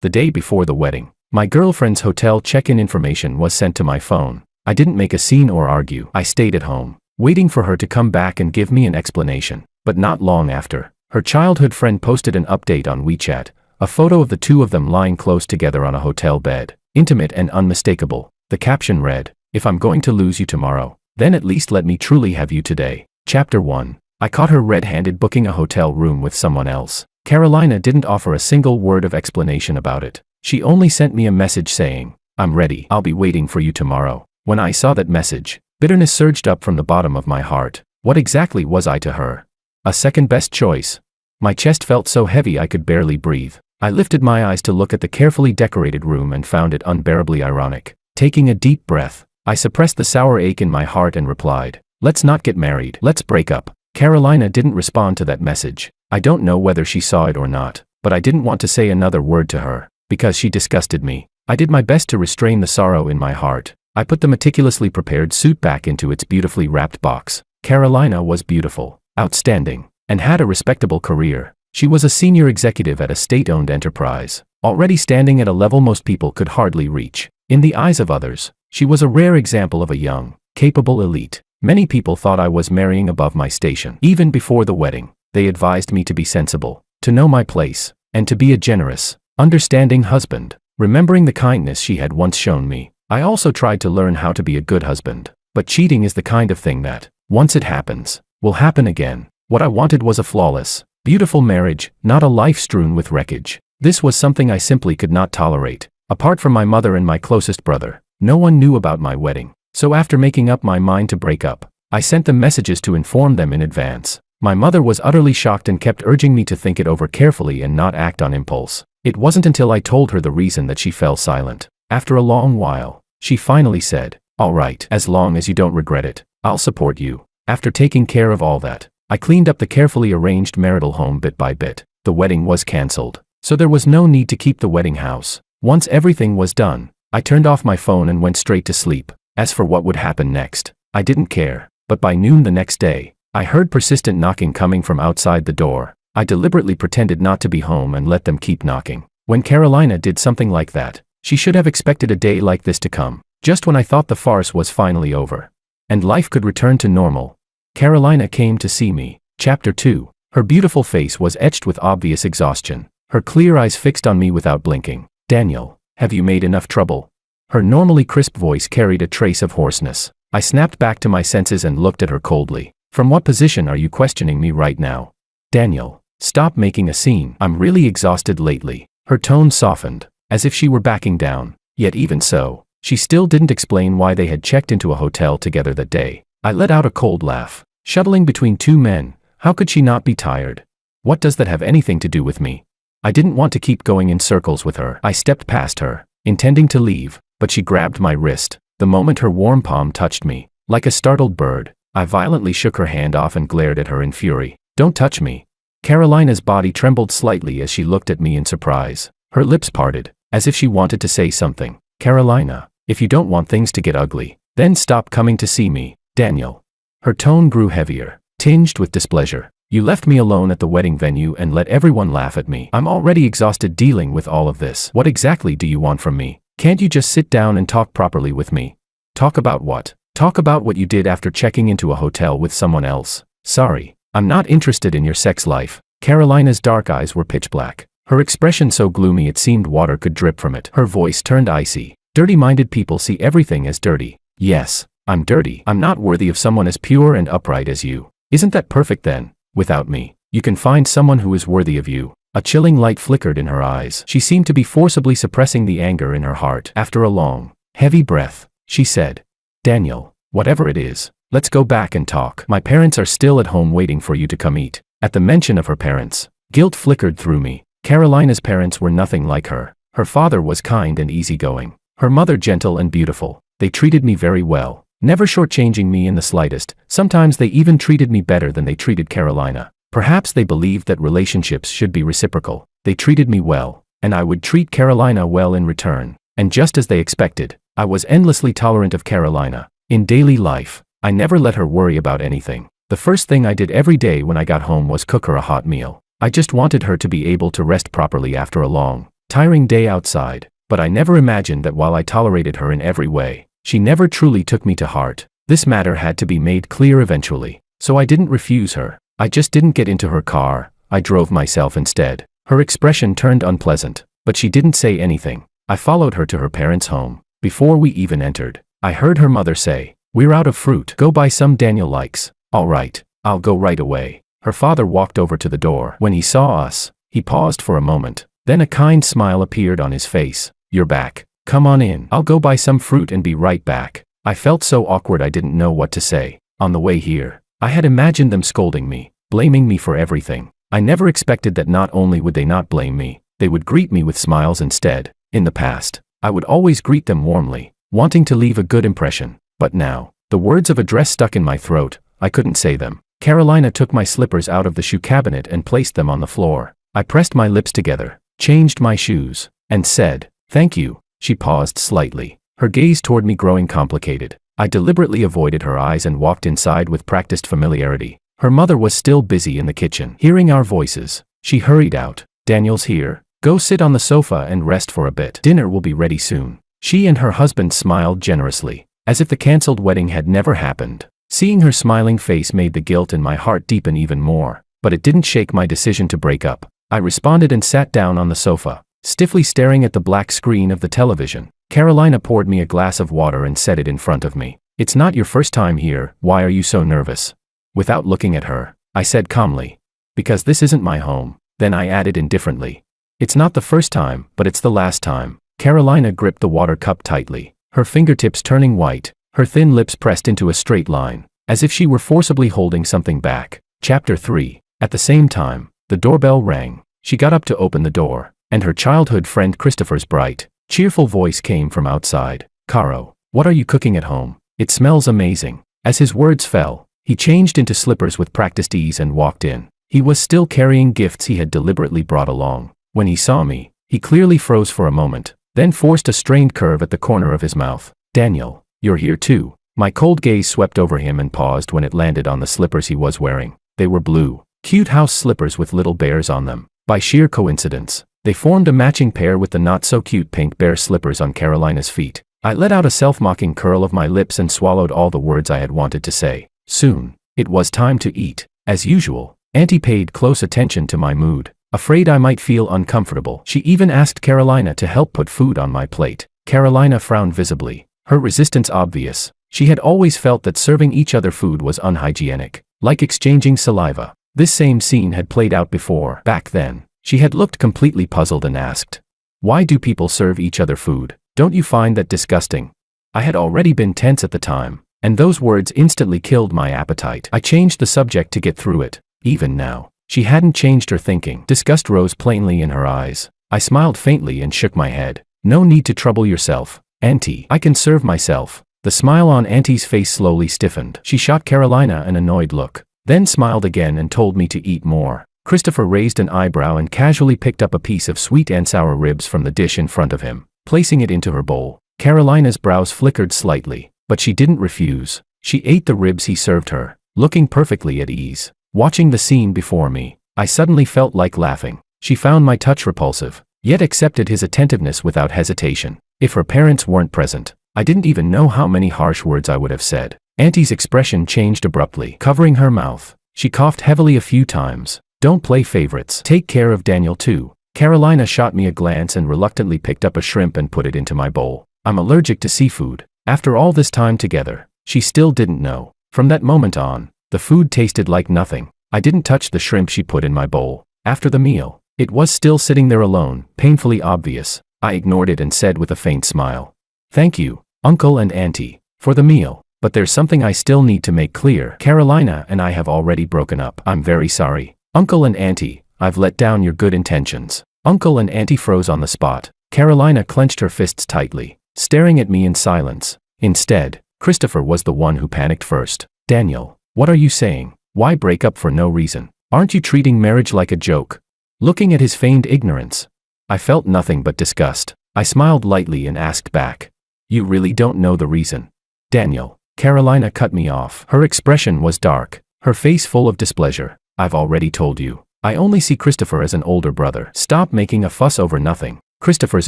The day before the wedding, my girlfriend's hotel check-in information was sent to my phone. I didn't make a scene or argue. I stayed at home, waiting for her to come back and give me an explanation. But not long after, her childhood friend posted an update on WeChat, a photo of the two of them lying close together on a hotel bed, intimate and unmistakable. The caption read, "If I'm going to lose you tomorrow, then at least let me truly have you today." Chapter 1. I caught her red-handed booking a hotel room with someone else. Carolina didn't offer a single word of explanation about it. She only sent me a message saying, "I'm ready. I'll be waiting for you tomorrow." When I saw that message, bitterness surged up from the bottom of my heart. What exactly was I to her? A second-best choice? My chest felt so heavy I could barely breathe. I lifted my eyes to look at the carefully decorated room and found it unbearably ironic. Taking a deep breath, I suppressed the sour ache in my heart and replied, "Let's not get married. Let's break up." Carolina didn't respond to that message. I don't know whether she saw it or not, but I didn't want to say another word to her, because she disgusted me. I did my best to restrain the sorrow in my heart. I put the meticulously prepared suit back into its beautifully wrapped box. Carolina was beautiful, outstanding, and had a respectable career. She was a senior executive at a state-owned enterprise, already standing at a level most people could hardly reach. In the eyes of others, she was a rare example of a young, capable elite. Many people thought I was marrying above my station. Even before the wedding, they advised me to be sensible, to know my place, and to be a generous, understanding husband. Remembering the kindness she had once shown me, I also tried to learn how to be a good husband. But cheating is the kind of thing that, once it happens, will happen again. What I wanted was a flawless, beautiful marriage, not a life strewn with wreckage. This was something I simply could not tolerate. Apart from my mother and my closest brother, no one knew about my wedding. So after making up my mind to break up, I sent them messages to inform them in advance. My mother was utterly shocked and kept urging me to think it over carefully and not act on impulse. It wasn't until I told her the reason that she fell silent. After a long while, she finally said, "All right, as long as you don't regret it, I'll support you." After taking care of all that, I cleaned up the carefully arranged marital home bit by bit. The wedding was cancelled, so there was no need to keep the wedding house. Once everything was done, I turned off my phone and went straight to sleep. As for what would happen next, I didn't care. But by noon the next day, I heard persistent knocking coming from outside the door. I deliberately pretended not to be home and let them keep knocking. When Carolina did something like that, she should have expected a day like this to come, just when I thought the farce was finally over, and life could return to normal. Carolina came to see me. Chapter 2. Her beautiful face was etched with obvious exhaustion, her clear eyes fixed on me without blinking. "Daniel, have you made enough trouble?" Her normally crisp voice carried a trace of hoarseness. I snapped back to my senses and looked at her coldly. "From what position are you questioning me right now?" "Daniel, stop making a scene. I'm really exhausted lately." Her tone softened, as if she were backing down. Yet even so, she still didn't explain why they had checked into a hotel together that day. I let out a cold laugh. Shuttling between two men, how could she not be tired? What does that have anything to do with me? I didn't want to keep going in circles with her. I stepped past her, intending to leave, but she grabbed my wrist. The moment her warm palm touched me, like a startled bird, I violently shook her hand off and glared at her in fury. "Don't touch me." Carolina's body trembled slightly as she looked at me in surprise. Her lips parted, as if she wanted to say something. "Carolina, if you don't want things to get ugly, then stop coming to see me, Daniel." Her tone grew heavier, tinged with displeasure. "You left me alone at the wedding venue and let everyone laugh at me. I'm already exhausted dealing with all of this. What exactly do you want from me? Can't you just sit down and talk properly with me?" "Talk about what?" "Talk about what you did after checking into a hotel with someone else." "Sorry, I'm not interested in your sex life." Carolina's dark eyes were pitch black, her expression so gloomy it seemed water could drip from it. Her voice turned icy. "Dirty-minded people see everything as dirty." "Yes, I'm dirty. I'm not worthy of someone as pure and upright as you." "Isn't that perfect then? Without me, you can find someone who is worthy of you." A chilling light flickered in her eyes. She seemed to be forcibly suppressing the anger in her heart. After a long, heavy breath, she said, "Daniel, whatever it is, let's go back and talk. My parents are still at home waiting for you to come eat." At the mention of her parents, guilt flickered through me. Carolina's parents were nothing like her. Her father was kind and easygoing. Her mother gentle and beautiful. They treated me very well, never shortchanging me in the slightest. Sometimes they even treated me better than they treated Carolina. Perhaps they believed that relationships should be reciprocal. They treated me well, and I would treat Carolina well in return. And just as they expected, I was endlessly tolerant of Carolina. In daily life, I never let her worry about anything. The first thing I did every day when I got home was cook her a hot meal. I just wanted her to be able to rest properly after a long, Tiring day outside, but I never imagined that while I tolerated her in every way, she never truly took me to heart. This matter had to be made clear eventually, so I didn't refuse her. I just didn't get into her car, I drove myself instead. Her expression turned unpleasant, but she didn't say anything. I followed her to her parents' home. Before we even entered, I heard her mother say, "We're out of fruit. Go buy some Daniel likes." "All right, I'll go right away." Her father walked over to the door. When he saw us, he paused for a moment. Then a kind smile appeared on his face. "You're back. Come on in. I'll go buy some fruit and be right back." I felt so awkward I didn't know what to say. On the way here, I had imagined them scolding me, blaming me for everything. I never expected that not only would they not blame me, they would greet me with smiles instead. In the past, I would always greet them warmly, wanting to leave a good impression. But now, the words of address stuck in my throat. I couldn't say them. Carolina took my slippers out of the shoe cabinet and placed them on the floor. I pressed my lips together, changed my shoes, and said, "Thank you." She paused slightly, her gaze toward me growing complicated. I deliberately avoided her eyes and walked inside with practiced familiarity. Her mother was still busy in the kitchen. Hearing our voices, she hurried out. "Daniel's here. Go sit on the sofa and rest for a bit. Dinner will be ready soon." She and her husband smiled generously, as if the cancelled wedding had never happened. Seeing her smiling face made the guilt in my heart deepen even more, but it didn't shake my decision to break up. I responded and sat down on the sofa, stiffly staring at the black screen of the television. Carolina poured me a glass of water and set it in front of me. "It's not your first time here. Why are you so nervous?" Without looking at her, I said calmly, "Because this isn't my home." Then I added indifferently, "It's not the first time, but it's the last time." Carolina gripped the water cup tightly, her fingertips turning white, her thin lips pressed into a straight line, as if she were forcibly holding something back. Chapter 3. At the same time, the doorbell rang. She got up to open the door, and her childhood friend Christopher's bright, cheerful voice came from outside. "Caro, what are you cooking at home? It smells amazing." As his words fell, he changed into slippers with practiced ease and walked in. He was still carrying gifts he had deliberately brought along. When he saw me, he clearly froze for a moment, then forced a strained curve at the corner of his mouth. "Daniel, you're here too." My cold gaze swept over him and paused when it landed on the slippers he was wearing. They were blue, cute house slippers with little bears on them. By sheer coincidence, they formed a matching pair with the not-so-cute pink bear slippers on Carolina's feet. I let out a self-mocking curl of my lips and swallowed all the words I had wanted to say. Soon, it was time to eat. As usual, Auntie paid close attention to my mood. Afraid I might feel uncomfortable, she even asked Carolina to help put food on my plate. Carolina frowned visibly, her resistance obvious. She had always felt that serving each other food was unhygienic, like exchanging saliva. This same scene had played out before. Back then, she had looked completely puzzled and asked, "Why do people serve each other food? Don't you find that disgusting?" I had already been tense at the time, and those words instantly killed my appetite. I changed the subject to get through it. Even now, she hadn't changed her thinking. Disgust rose plainly in her eyes. I smiled faintly and shook my head. "No need to trouble yourself, Auntie. I can serve myself." The smile on Auntie's face slowly stiffened. She shot Carolina an annoyed look, then smiled again and told me to eat more. Christopher raised an eyebrow and casually picked up a piece of sweet and sour ribs from the dish in front of him, placing it into her bowl. Carolina's brows flickered slightly, but she didn't refuse. She ate the ribs he served her, looking perfectly at ease. Watching the scene before me, I suddenly felt like laughing. She found my touch repulsive, yet accepted his attentiveness without hesitation. If her parents weren't present, I didn't even know how many harsh words I would have said. Auntie's expression changed abruptly, covering her mouth. She coughed heavily a few times. "Don't play favorites. Take care of Daniel too." Carolina shot me a glance and reluctantly picked up a shrimp and put it into my bowl. I'm allergic to seafood. After all this time together, she still didn't know. From that moment on, the food tasted like nothing. I didn't touch the shrimp she put in my bowl. After the meal, it was still sitting there alone, painfully obvious. I ignored it and said with a faint smile, "Thank you, Uncle and Auntie, for the meal. But there's something I still need to make clear. Carolina and I have already broken up. I'm very sorry. Uncle and Auntie, I've let down your good intentions." Uncle and Auntie froze on the spot. Carolina clenched her fists tightly, staring at me in silence. Instead, Christopher was the one who panicked first. "Daniel, what are you saying? Why break up for no reason? Aren't you treating marriage like a joke?" Looking at his feigned ignorance, I felt nothing but disgust. I smiled lightly and asked back, "You really don't know the reason, Daniel?" Carolina cut me off. Her expression was dark, her face full of displeasure. "I've already told you. I only see Christopher as an older brother. Stop making a fuss over nothing." Christopher's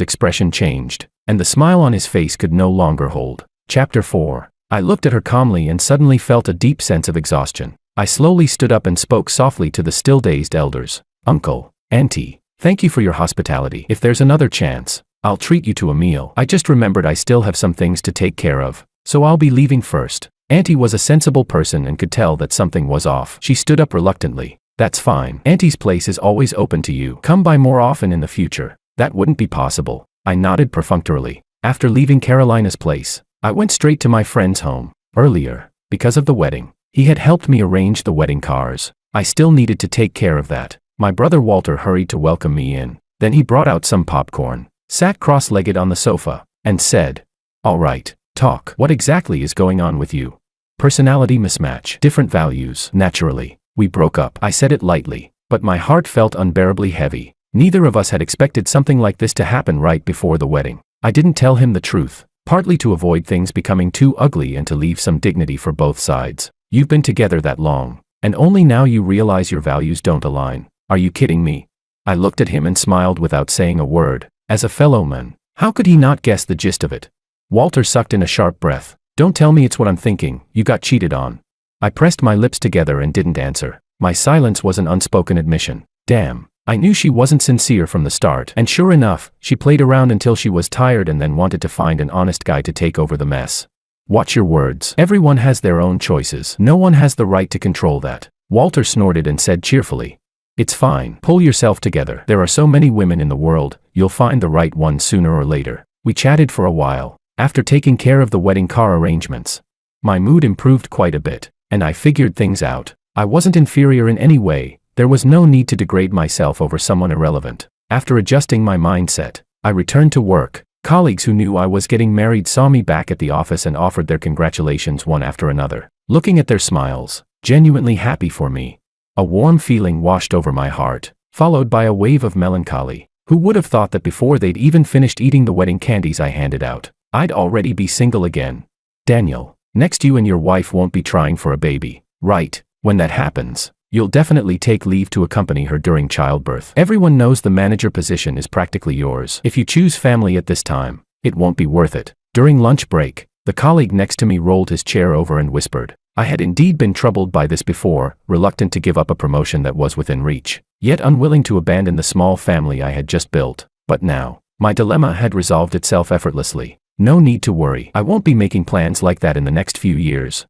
expression changed, and the smile on his face could no longer hold. Chapter 4. I looked at her calmly and suddenly felt a deep sense of exhaustion. I slowly stood up and spoke softly to the still dazed elders. Uncle, Auntie, thank you for your hospitality. If there's another chance, I'll treat you to a meal. I just remembered I still have some things to take care of, so I'll be leaving first. Auntie was a sensible person and could tell that something was off. She stood up reluctantly. That's fine. Auntie's place is always open to you. Come by more often in the future. That wouldn't be possible. I nodded perfunctorily. After leaving Carolina's place, I went straight to my friend's home. Earlier, because of the wedding, he had helped me arrange the wedding cars. I still needed to take care of that. My brother Walter hurried to welcome me in. Then he brought out some popcorn, sat cross-legged on the sofa, and said, "All right, talk. What exactly is going on with you?" Personality mismatch. Different values. Naturally, we broke up. I said it lightly, but my heart felt unbearably heavy. Neither of us had expected something like this to happen right before the wedding. I didn't tell him the truth, partly to avoid things becoming too ugly and to leave some dignity for both sides. You've been together that long, and only now you realize your values don't align. Are you kidding me? I looked at him and smiled without saying a word. As a fellow man, how could he not guess the gist of it? Walter sucked in a sharp breath. Don't tell me it's what I'm thinking. You got cheated on. I pressed my lips together and didn't answer. My silence was an unspoken admission. Damn. I knew she wasn't sincere from the start, and sure enough, she played around until she was tired and then wanted to find an honest guy to take over the mess. Watch your words. Everyone has their own choices. No one has the right to control that. Walter snorted and said cheerfully, "It's fine. Pull yourself together. There are so many women in the world, you'll find the right one sooner or later." We chatted for a while. After taking care of the wedding car arrangements, my mood improved quite a bit, and I figured things out. I wasn't inferior in any way. There was no need to degrade myself over someone irrelevant. After adjusting my mindset, I returned to work. Colleagues who knew I was getting married saw me back at the office and offered their congratulations one after another. Looking at their smiles, genuinely happy for me, a warm feeling washed over my heart, followed by a wave of melancholy. Who would have thought that before they'd even finished eating the wedding candies I handed out, I'd already be single again? Daniel, next you and your wife won't be trying for a baby, right? When that happens, you'll definitely take leave to accompany her during childbirth. Everyone knows the manager position is practically yours. If you choose family at this time, it won't be worth it. During lunch break, the colleague next to me rolled his chair over and whispered. I had indeed been troubled by this before, reluctant to give up a promotion that was within reach, yet unwilling to abandon the small family I had just built. But now, my dilemma had resolved itself effortlessly. No need to worry. I won't be making plans like that in the next few years.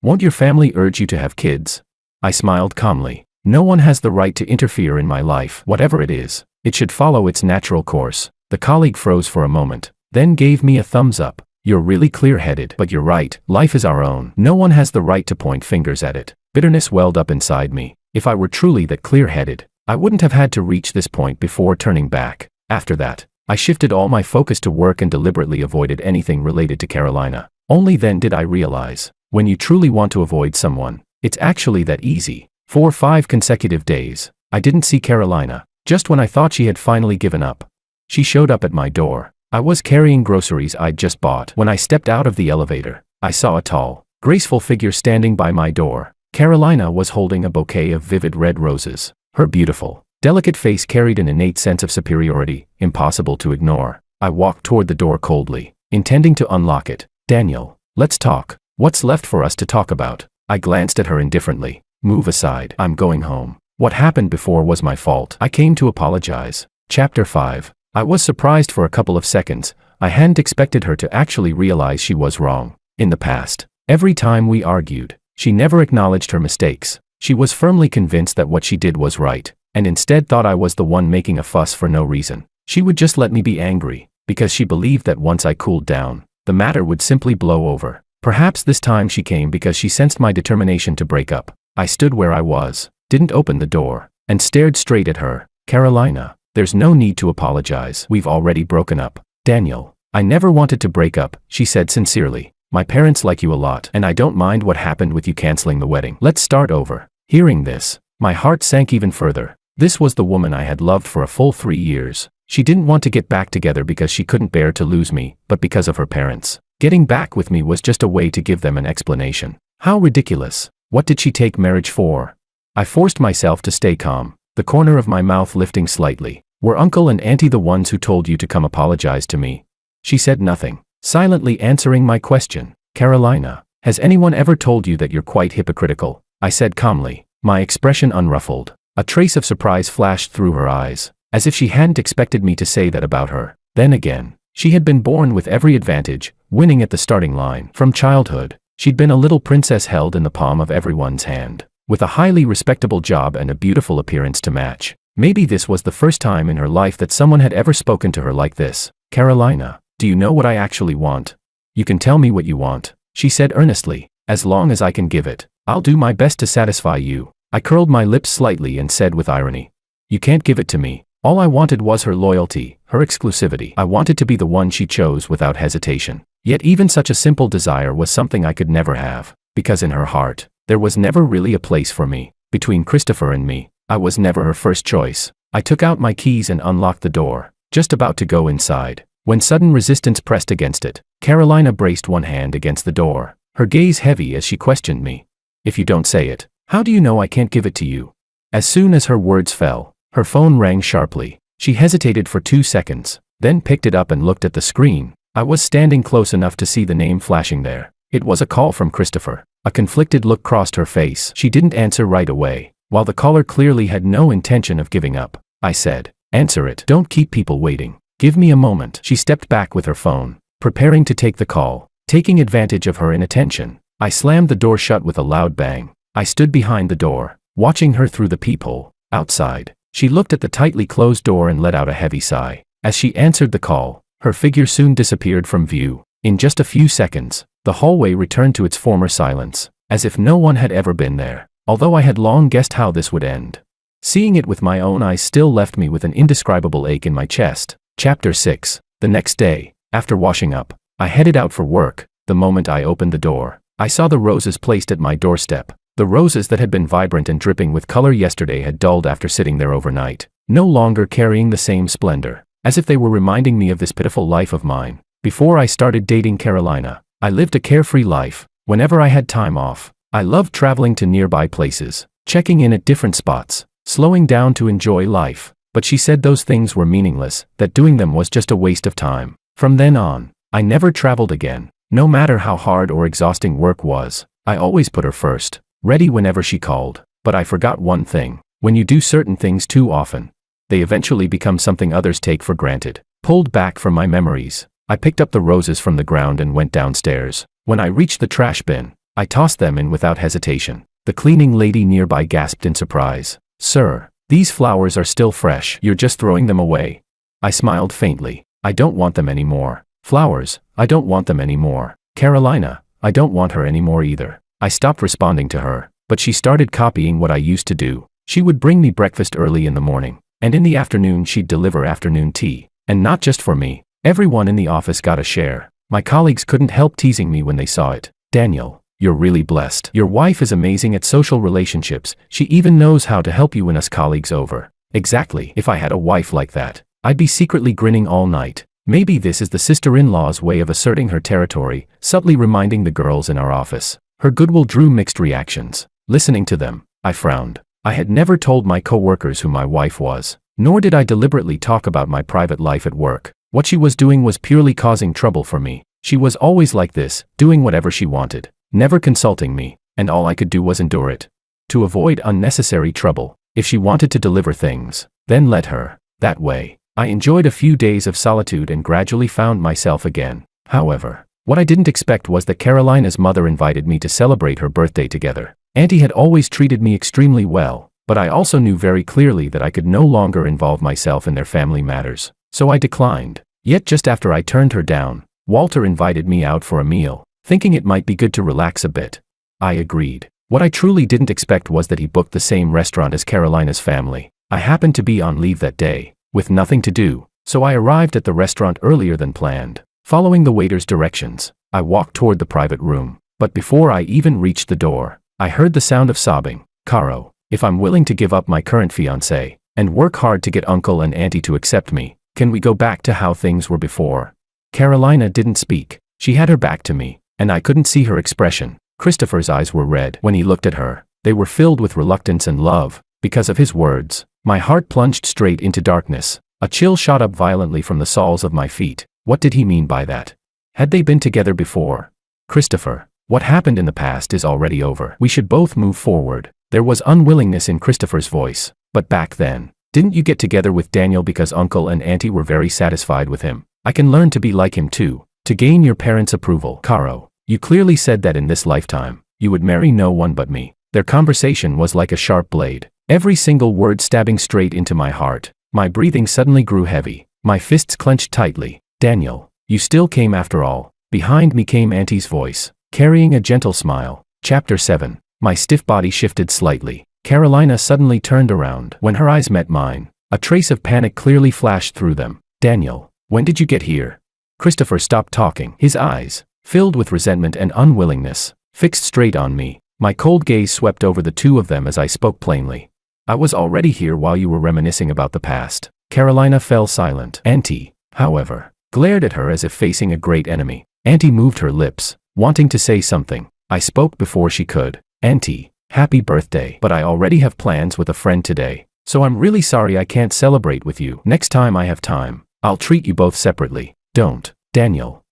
Won't your family urge you to have kids? I smiled calmly. No one has the right to interfere in my life. Whatever it is, it should follow its natural course. The colleague froze for a moment, then gave me a thumbs up. You're really clear-headed, but you're right. Life is our own. No one has the right to point fingers at it. Bitterness welled up inside me. If I were truly that clear-headed, I wouldn't have had to reach this point before turning back. After that, I shifted all my focus to work and deliberately avoided anything related to Carolina. Only then did I realize, when you truly want to avoid someone, it's actually that easy. 5 consecutive days, I didn't see Carolina. Just when I thought she had finally given up, she showed up at my door. I was carrying groceries I'd just bought. When I stepped out of the elevator, I saw a tall, graceful figure standing by my door. Carolina was holding a bouquet of vivid red roses. Her beautiful, delicate face carried an innate sense of superiority, impossible to ignore. I walked toward the door coldly, intending to unlock it. Daniel, let's talk. What's left for us to talk about? I glanced at her indifferently. Move aside. I'm going home. What happened before was my fault. I came to apologize. Chapter 5. I was surprised for a couple of seconds. I hadn't expected her to actually realize she was wrong. In the past, every time we argued, she never acknowledged her mistakes. She was firmly convinced that what she did was right, and instead thought I was the one making a fuss for no reason. She would just let me be angry, because she believed that once I cooled down, the matter would simply blow over. Perhaps this time she came because she sensed my determination to break up. I stood where I was, didn't open the door, and stared straight at her. Carolina, there's no need to apologize. We've already broken up. Daniel, I never wanted to break up, she said sincerely. My parents like you a lot, and I don't mind what happened with you canceling the wedding. Let's start over. Hearing this, my heart sank even further. This was the woman I had loved for a full 3 years. She didn't want to get back together because she couldn't bear to lose me, but because of her parents. Getting back with me was just a way to give them an explanation. How ridiculous. What did she take marriage for? I forced myself to stay calm, the corner of my mouth lifting slightly. Were uncle and auntie the ones who told you to come apologize to me? She said nothing, silently answering my question. Carolina, has anyone ever told you that you're quite hypocritical? I said calmly, my expression unruffled. A trace of surprise flashed through her eyes, as if she hadn't expected me to say that about her. Then again, she had been born with every advantage, winning at the starting line. From childhood, she'd been a little princess held in the palm of everyone's hand, with a highly respectable job and a beautiful appearance to match. Maybe this was the first time in her life that someone had ever spoken to her like this. Carolina, do you know what I actually want? You can tell me what you want, she said earnestly, as long as I can give it. I'll do my best to satisfy you. I curled my lips slightly and said with irony, you can't give it to me. All I wanted was her loyalty, her exclusivity. I wanted to be the one she chose without hesitation. Yet even such a simple desire was something I could never have, because in her heart, there was never really a place for me. Between Christopher and me, I was never her first choice. I took out my keys and unlocked the door, just about to go inside, when sudden resistance pressed against it. Carolina braced one hand against the door, her gaze heavy as she questioned me. If you don't say it, how do you know I can't give it to you? As soon as her words fell, her phone rang sharply. She hesitated for 2 seconds, then picked it up and looked at the screen. I was standing close enough to see the name flashing there. It was a call from Christopher. A conflicted look crossed her face. She didn't answer right away, while the caller clearly had no intention of giving up. I said, answer it. Don't keep people waiting. Give me a moment. She stepped back with her phone, preparing to take the call. Taking advantage of her inattention, I slammed the door shut with a loud bang. I stood behind the door, watching her through the peephole. Outside, she looked at the tightly closed door and let out a heavy sigh. As she answered the call, her figure soon disappeared from view. In just a few seconds, the hallway returned to its former silence, as if no one had ever been there, although I had long guessed how this would end. Seeing it with my own eyes still left me with an indescribable ache in my chest. Chapter 6. The next day, after washing up, I headed out for work. The moment I opened the door, I saw the roses placed at my doorstep. The roses that had been vibrant and dripping with color yesterday had dulled after sitting there overnight, no longer carrying the same splendor, as if they were reminding me of this pitiful life of mine. Before I started dating Carolina, I lived a carefree life. Whenever I had time off, I loved traveling to nearby places, checking in at different spots, slowing down to enjoy life. But she said those things were meaningless, that doing them was just a waste of time. From then on, I never traveled again. No matter how hard or exhausting work was, I always put her first, ready whenever she called. But I forgot one thing. When you do certain things too often, they eventually become something others take for granted. Pulled back from my memories, I picked up the roses from the ground and went downstairs. When I reached the trash bin, I tossed them in without hesitation. The cleaning lady nearby gasped in surprise. Sir, these flowers are still fresh. You're just throwing them away. I smiled faintly. I don't want them anymore. Flowers, I don't want them anymore. Carolina, I don't want her anymore either. I stopped responding to her, but she started copying what I used to do. She would bring me breakfast early in the morning, and in the afternoon she'd deliver afternoon tea. And not just for me. Everyone in the office got a share. My colleagues couldn't help teasing me when they saw it. Daniel, you're really blessed. Your wife is amazing at social relationships. She even knows how to help you win us colleagues over. Exactly. If I had a wife like that, I'd be secretly grinning all night. Maybe this is the sister-in-law's way of asserting her territory, subtly reminding the girls in our office. Her goodwill drew mixed reactions. Listening to them, I frowned. I had never told my co-workers who my wife was, nor did I deliberately talk about my private life at work. What she was doing was purely causing trouble for me. She was always like this, doing whatever she wanted, never consulting me, and all I could do was endure it. To avoid unnecessary trouble, if she wanted to deliver things, then let her. That way, I enjoyed a few days of solitude and gradually found myself again. However, what I didn't expect was that Carolina's mother invited me to celebrate her birthday together. Auntie had always treated me extremely well, but I also knew very clearly that I could no longer involve myself in their family matters, so I declined. Yet just after I turned her down, Walter invited me out for a meal, thinking it might be good to relax a bit. I agreed. What I truly didn't expect was that he booked the same restaurant as Carolina's family. I happened to be on leave that day, with nothing to do, so I arrived at the restaurant earlier than planned. Following the waiter's directions, I walked toward the private room, but before I even reached the door, I heard the sound of sobbing. Caro, if I'm willing to give up my current fiancé, and work hard to get uncle and auntie to accept me, can we go back to how things were before? Carolina didn't speak. She had her back to me, and I couldn't see her expression. Christopher's eyes were red when he looked at her. They were filled with reluctance and love. Because of his words, my heart plunged straight into darkness. A chill shot up violently from the soles of my feet. What did he mean by that? Had they been together before? Christopher, what happened in the past is already over. We should both move forward. There was unwillingness in Christopher's voice. But back then, didn't you get together with Daniel because uncle and auntie were very satisfied with him? I can learn to be like him too, to gain your parents' approval. Caro, you clearly said that in this lifetime, you would marry no one but me. Their conversation was like a sharp blade, every single word stabbing straight into my heart. My breathing suddenly grew heavy, my fists clenched tightly. Daniel, you still came after all. Behind me came Auntie's voice, carrying a gentle smile. Chapter 7. My stiff body shifted slightly. Carolina suddenly turned around. When her eyes met mine, a trace of panic clearly flashed through them. Daniel, when did you get here? Christopher stopped talking, his eyes, filled with resentment and unwillingness, fixed straight on me. My cold gaze swept over the two of them as I spoke plainly. I was already here while you were reminiscing about the past. Carolina fell silent. Auntie, however, glared at her as if facing a great enemy. Auntie moved her lips, wanting to say something. I spoke before she could. Auntie, happy birthday. But I already have plans with a friend today, so I'm really sorry I can't celebrate with you. Next time I have time, I'll treat you both separately. Don't, Daniel.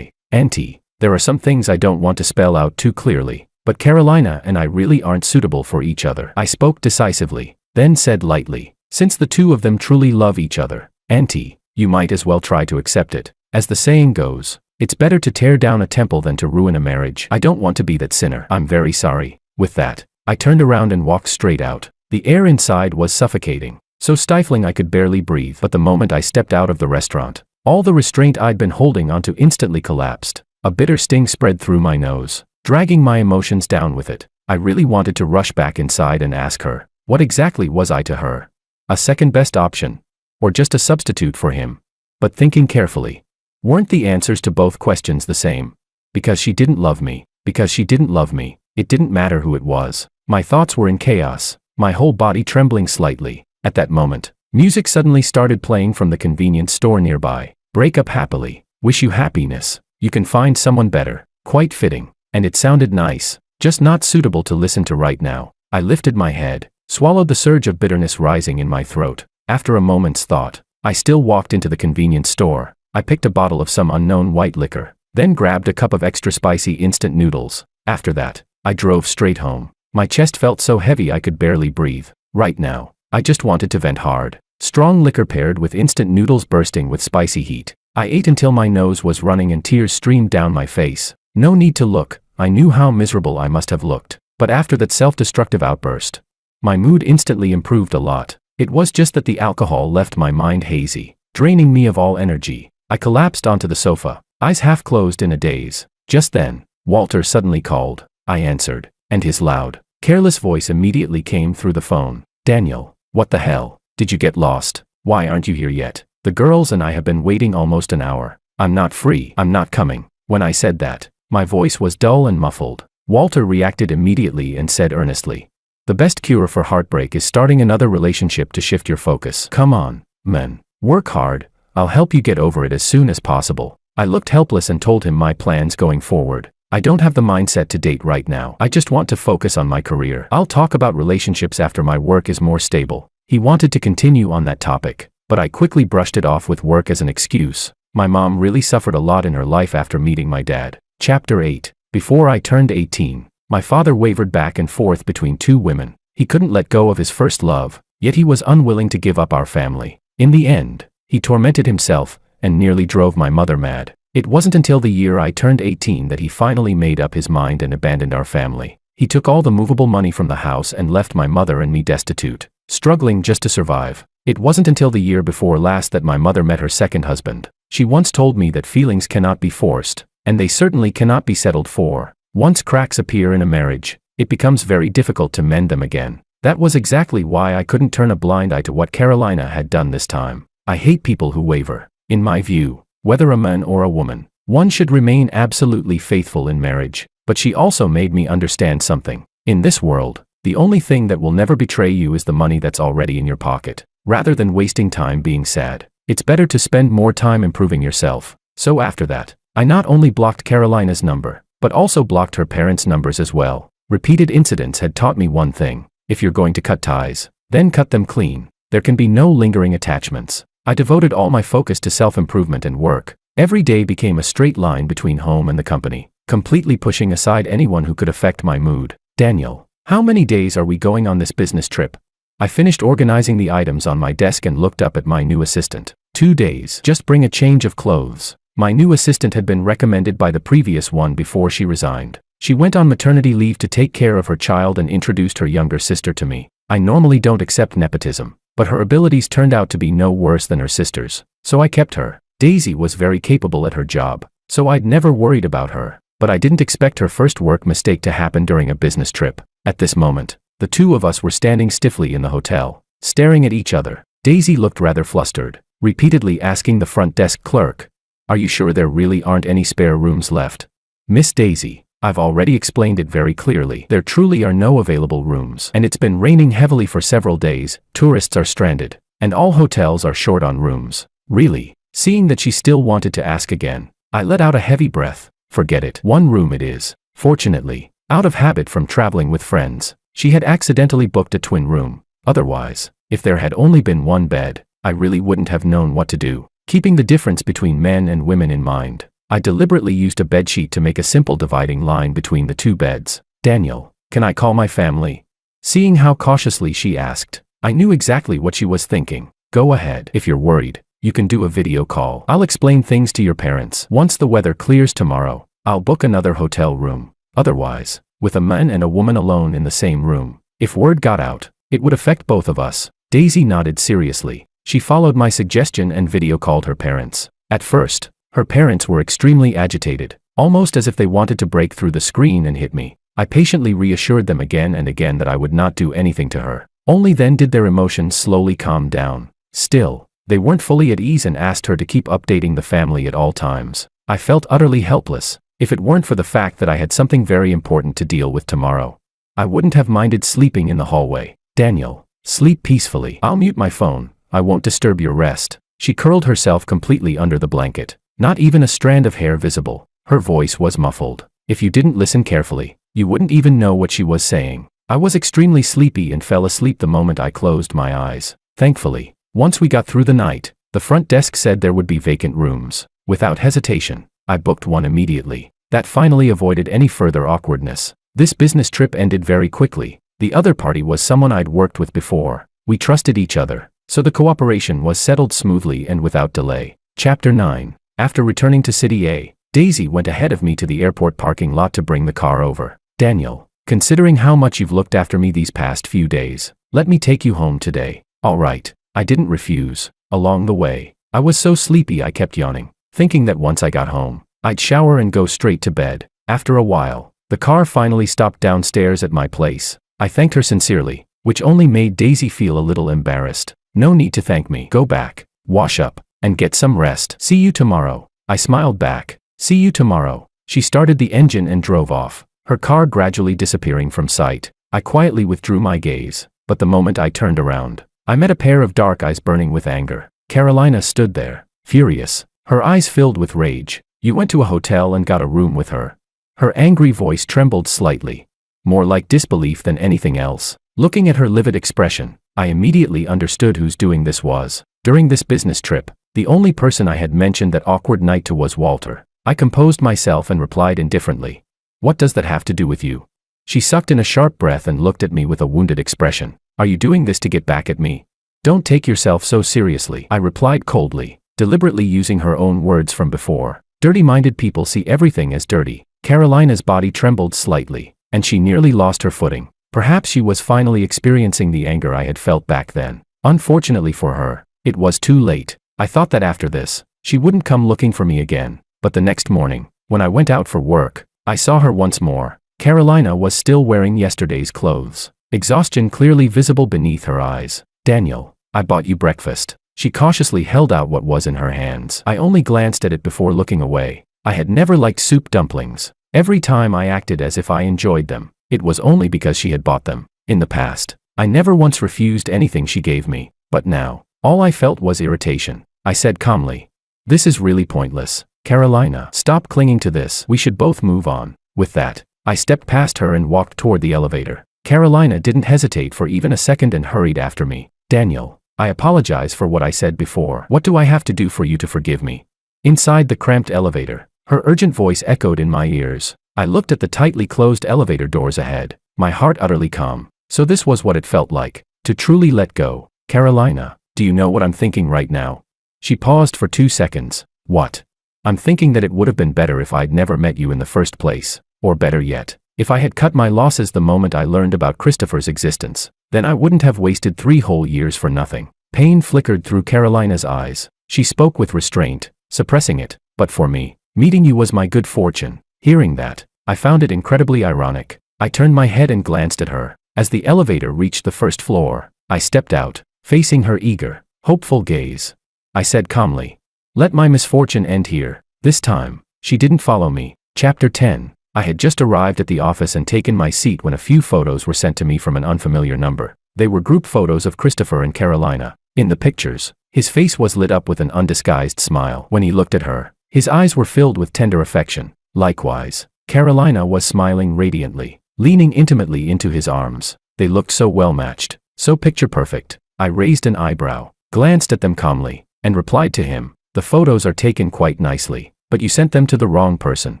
Auntie, there are some things I don't want to spell out too clearly, but Carolina and I really aren't suitable for each other. I spoke decisively, then said lightly, since the two of them truly love each other, Auntie, you might as well try to accept it. As the saying goes, it's better to tear down a temple than to ruin a marriage. I don't want to be that sinner. I'm very sorry. With that, I turned around and walked straight out. The air inside was suffocating, so stifling I could barely breathe. But the moment I stepped out of the restaurant, all the restraint I'd been holding onto instantly collapsed. A bitter sting spread through my nose, dragging my emotions down with it. I really wanted to rush back inside and ask her, what exactly was I to her? A second best option? Or just a substitute for him? But thinking carefully, weren't the answers to both questions the same? Because she didn't love me. Because she didn't love me. It didn't matter who it was. My thoughts were in chaos, my whole body trembling slightly. At that moment, music suddenly started playing from the convenience store nearby. Break up happily. Wish you happiness. You can find someone better. Quite fitting. And it sounded nice, just not suitable to listen to right now. I lifted my head, swallowed the surge of bitterness rising in my throat. After a moment's thought, I still walked into the convenience store. I picked a bottle of some unknown white liquor, then grabbed a cup of extra spicy instant noodles. After that, I drove straight home. My chest felt so heavy I could barely breathe. Right now, I just wanted to vent hard. Strong liquor paired with instant noodles bursting with spicy heat. I ate until my nose was running and tears streamed down my face. No need to look. I knew how miserable I must have looked. But after that self-destructive outburst, my mood instantly improved a lot. It was just that the alcohol left my mind hazy, draining me of all energy. I collapsed onto the sofa, eyes half closed in a daze. Just then, Walter suddenly called. I answered, and his loud, careless voice immediately came through the phone. Daniel, what the hell? Did you get lost? Why aren't you here yet? The girls and I have been waiting almost an hour. I'm not free. I'm not coming. When I said that, my voice was dull and muffled. Walter reacted immediately and said earnestly, the best cure for heartbreak is starting another relationship to shift your focus. Come on, man. Work hard. I'll help you get over it as soon as possible. I looked helpless and told him my plans going forward. I don't have the mindset to date right now. I just want to focus on my career. I'll talk about relationships after my work is more stable. He wanted to continue on that topic, but I quickly brushed it off with work as an excuse. My mom really suffered a lot in her life after meeting my dad. Chapter 8. Before I turned 18, my father wavered back and forth between two women. He couldn't let go of his first love, yet he was unwilling to give up our family. In the end, he tormented himself and nearly drove my mother mad. It wasn't until the year I turned 18 that he finally made up his mind and abandoned our family. He took all the movable money from the house and left my mother and me destitute, struggling just to survive. It wasn't until the year before last that my mother met her second husband. She once told me that feelings cannot be forced, and they certainly cannot be settled for. Once cracks appear in a marriage, it becomes very difficult to mend them again. That was exactly why I couldn't turn a blind eye to what Carolina had done this time. I hate people who waver. In my view, whether a man or a woman, one should remain absolutely faithful in marriage. But she also made me understand something. In this world, the only thing that will never betray you is the money that's already in your pocket. Rather than wasting time being sad, it's better to spend more time improving yourself. So after that, I not only blocked Carolina's number, but also blocked her parents' numbers as well. Repeated incidents had taught me one thing. If you're going to cut ties, then cut them clean. There can be no lingering attachments. I devoted all my focus to self-improvement and work. Every day became a straight line between home and the company, completely pushing aside anyone who could affect my mood. Daniel, how many days are we going on this business trip? I finished organizing the items on my desk and looked up at my new assistant. 2 days. Just bring a change of clothes. My new assistant had been recommended by the previous one before she resigned. She went on maternity leave to take care of her child and introduced her younger sister to me. I normally don't accept nepotism, but her abilities turned out to be no worse than her sister's, so I kept her. Daisy was very capable at her job, so I'd never worried about her, but I didn't expect her first work mistake to happen during a business trip. At this moment, the two of us were standing stiffly in the hotel, staring at each other. Daisy looked rather flustered, repeatedly asking the front desk clerk, "Are you sure there really aren't any spare rooms left?" "Miss Daisy, I've already explained it very clearly. There truly are no available rooms, and it's been raining heavily for several days, tourists are stranded, and all hotels are short on rooms." Really? Seeing that she still wanted to ask again, I let out a heavy breath. Forget it. 1 room it is. Fortunately, out of habit from traveling with friends, she had accidentally booked a twin room. Otherwise, if there had only been 1 bed, I really wouldn't have known what to do. Keeping the difference between men and women in mind, I deliberately used a bedsheet to make a simple dividing line between the 2 beds. "Daniel, can I call my family?" Seeing how cautiously she asked, I knew exactly what she was thinking. "Go ahead. If you're worried, you can do a video call. I'll explain things to your parents. Once the weather clears tomorrow, I'll book another hotel room. Otherwise, with a man and a woman alone in the same room, if word got out, it would affect both of us." Daisy nodded seriously. She followed my suggestion and video called her parents. At first, her parents were extremely agitated, almost as if they wanted to break through the screen and hit me. I patiently reassured them again and again that I would not do anything to her. Only then did their emotions slowly calm down. Still, they weren't fully at ease and asked her to keep updating the family at all times. I felt utterly helpless. If it weren't for the fact that I had something very important to deal with tomorrow, I wouldn't have minded sleeping in the hallway. "Daniel, sleep peacefully. I'll mute my phone. I won't disturb your rest." She curled herself completely under the blanket. Not even a strand of hair visible. Her voice was muffled. If you didn't listen carefully, you wouldn't even know what she was saying. I was extremely sleepy and fell asleep the moment I closed my eyes. Thankfully, once we got through the night, the front desk said there would be vacant rooms. Without hesitation, I booked one immediately. That finally avoided any further awkwardness. This business trip ended very quickly. The other party was someone I'd worked with before. We trusted each other, so the cooperation was settled smoothly and without delay. Chapter 9. After returning to City A, Daisy went ahead of me to the airport parking lot to bring the car over. "Daniel, considering how much you've looked after me these past few days, let me take you home today." "All right." I didn't refuse. Along the way, I was so sleepy I kept yawning, thinking that once I got home, I'd shower and go straight to bed. After a while, the car finally stopped downstairs at my place. I thanked her sincerely, which only made Daisy feel a little embarrassed. "No need to thank me. Go back, wash up, and get some rest. See you tomorrow." I smiled back. "See you tomorrow." She started the engine and drove off, her car gradually disappearing from sight. I quietly withdrew my gaze, but the moment I turned around, I met a pair of dark eyes burning with anger. Carolina stood there, furious, her eyes filled with rage. "You went to a hotel and got a room with her." Her angry voice trembled slightly, more like disbelief than anything else. Looking at her livid expression, I immediately understood whose doing this was. During this business trip, the only person I had mentioned that awkward night to was Walter. I composed myself and replied indifferently, "What does that have to do with you?" She sucked in a sharp breath and looked at me with a wounded expression. "Are you doing this to get back at me?" "Don't take yourself so seriously," I replied coldly, deliberately using her own words from before. Dirty-minded people see everything as dirty. Carolina's body trembled slightly, and she nearly lost her footing. Perhaps she was finally experiencing the anger I had felt back then. Unfortunately for her, it was too late. I thought that after this, she wouldn't come looking for me again. But the next morning, when I went out for work, I saw her once more. Carolina was still wearing yesterday's clothes, exhaustion clearly visible beneath her eyes. "Daniel, I bought you breakfast." She cautiously held out what was in her hands. I only glanced at it before looking away. I had never liked soup dumplings. Every time I acted as if I enjoyed them, it was only because she had bought them. In the past, I never once refused anything she gave me, but now, all I felt was irritation. I said calmly, "This is really pointless. Carolina, stop clinging to this. We should both move on." With that, I stepped past her and walked toward the elevator. Carolina didn't hesitate for even a second and hurried after me. "Daniel, I apologize for what I said before. What do I have to do for you to forgive me? Inside the cramped elevator, her urgent voice echoed in my ears. I looked at the tightly closed elevator doors ahead, my heart utterly calm. So this was what it felt like, to truly let go. Carolina, do you know what I'm thinking right now? She paused for 2 seconds. What? I'm thinking that it would have been better if I'd never met you in the first place. Or better yet, if I had cut my losses the moment I learned about Christopher's existence, then I wouldn't have wasted 3 whole years for nothing. Pain flickered through Carolina's eyes. She spoke with restraint, suppressing it. But for me, meeting you was my good fortune. Hearing that, I found it incredibly ironic. I turned my head and glanced at her. As the elevator reached the first floor, I stepped out, facing her eager, hopeful gaze. I said calmly, "Let my misfortune end here." This time, she didn't follow me. Chapter 10. I had just arrived at the office and taken my seat when a few photos were sent to me from an unfamiliar number. They were group photos of Christopher and Carolina. In the pictures, his face was lit up with an undisguised smile. When he looked at her, his eyes were filled with tender affection. Likewise, Carolina was smiling radiantly, leaning intimately into his arms. They looked so well matched, so picture perfect. I raised an eyebrow, glanced at them calmly, and replied to him, "The photos are taken quite nicely, but you sent them to the wrong person."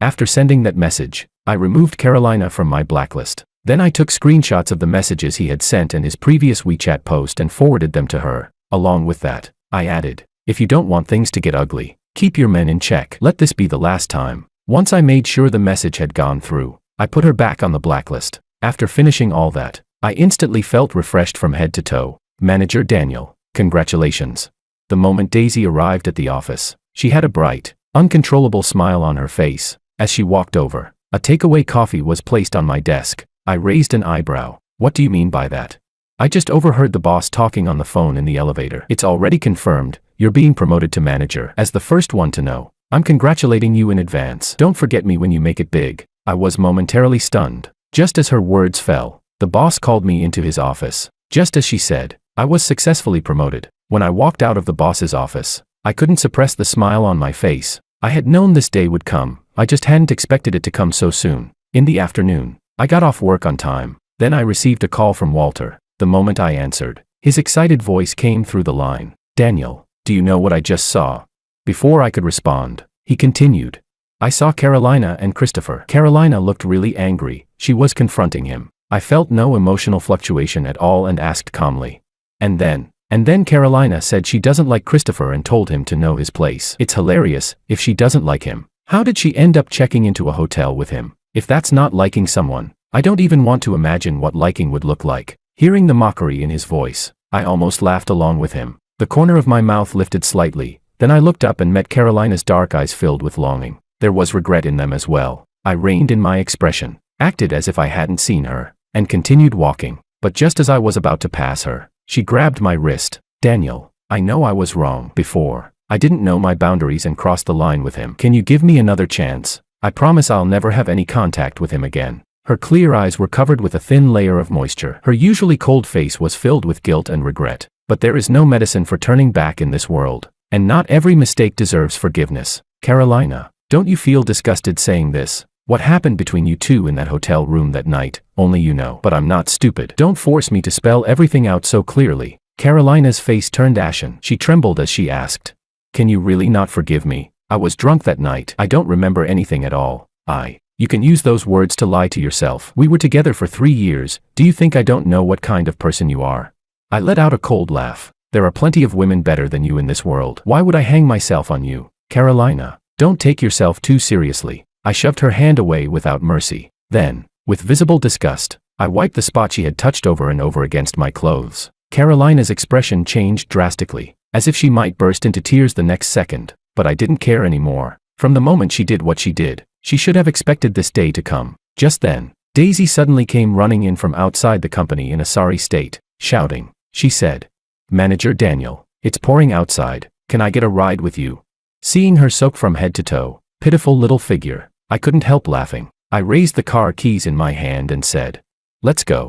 After sending that message, I removed Carolina from my blacklist. Then I took screenshots of the messages he had sent and his previous WeChat post and forwarded them to her. Along with that, I added, "If you don't want things to get ugly, keep your men in check. Let this be the last time." Once I made sure the message had gone through, I put her back on the blacklist. After finishing all that, I instantly felt refreshed from head to toe. "Manager Daniel, congratulations." The moment Daisy arrived at the office, she had a bright, uncontrollable smile on her face. As she walked over, a takeaway coffee was placed on my desk. I raised an eyebrow. "What do you mean by that?" "I just overheard the boss talking on the phone in the elevator. It's already confirmed. You're being promoted to manager. As the first one to know, I'm congratulating you in advance. Don't forget me when you make it big." I was momentarily stunned. Just as her words fell, the boss called me into his office. Just as she said, I was successfully promoted. When I walked out of the boss's office, I couldn't suppress the smile on my face. I had known this day would come. I just hadn't expected it to come so soon. In the afternoon, I got off work on time. Then I received a call from Walter. The moment I answered, his excited voice came through the line. "Daniel, do you know what I just saw?" Before I could respond, he continued, "I saw Carolina and Christopher." Carolina looked really angry. She was confronting him. I felt no emotional fluctuation at all and asked calmly. And then Carolina said she doesn't like Christopher and told him to know his place. It's hilarious. If she doesn't like him, how did she end up checking into a hotel with him? If that's not liking someone, I don't even want to imagine what liking would look like. Hearing the mockery in his voice, I almost laughed along with him. The corner of my mouth lifted slightly. Then I looked up and met Carolina's dark eyes filled with longing. There was regret in them as well. I reined in my expression, acted as if I hadn't seen her, and continued walking. But just as I was about to pass her, she grabbed my wrist. "Daniel, I know I was wrong before. I didn't know my boundaries and crossed the line with him. Can you give me another chance? I promise I'll never have any contact with him again." Her clear eyes were covered with a thin layer of moisture. Her usually cold face was filled with guilt and regret. But there is no medicine for turning back in this world. And not every mistake deserves forgiveness. "Carolina, don't you feel disgusted saying this? What happened between you two in that hotel room that night, only you know. But I'm not stupid. Don't force me to spell everything out so clearly." Carolina's face turned ashen. She trembled as she asked, "Can you really not forgive me? I was drunk that night. I don't remember anything at all." You can use those words to lie to yourself. "We were together for 3 years. Do you think I don't know what kind of person you are?" I let out a cold laugh. "There are plenty of women better than you in this world. Why would I hang myself on you? Carolina, don't take yourself too seriously." I shoved her hand away without mercy. Then, with visible disgust, I wiped the spot she had touched over and over against my clothes. Carolina's expression changed drastically, as if she might burst into tears the next second, but I didn't care anymore. From the moment she did what she did, she should have expected this day to come. Just then, Daisy suddenly came running in from outside the company in a sorry state, shouting. She said, "Manager Daniel, it's pouring outside. Can I get a ride with you?" Seeing her soaked from head to toe, pitiful little figure, I couldn't help laughing. I raised the car keys in my hand and said, "Let's go."